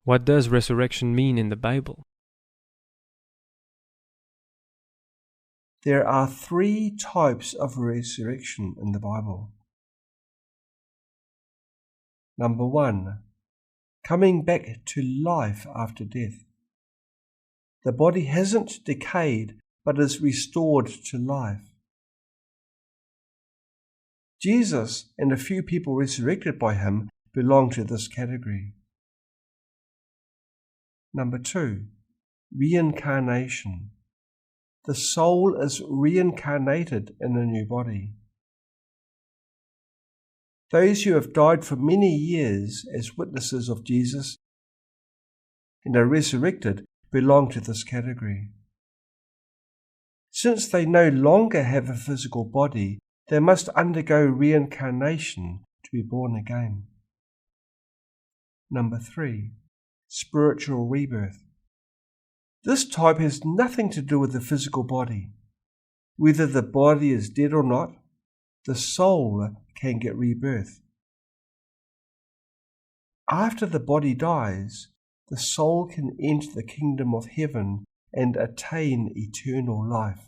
What does resurrection mean in the Bible? There are 3 types of resurrection in the Bible. Number 1, coming back to life after death. The body hasn't decayed, but is restored to life. Jesus and a few people resurrected by him belong to this category. Number 2, reincarnation. The soul is reincarnated in a new body. Those who have died for many years as witnesses of Jesus and are resurrected belong to this category. Since they no longer have a physical body, they must undergo reincarnation to be born again. Number 3, spiritual rebirth. This type has nothing to do with the physical body. Whether the body is dead or not, the soul can get rebirth. After the body dies, the soul can enter the kingdom of heaven and attain eternal life.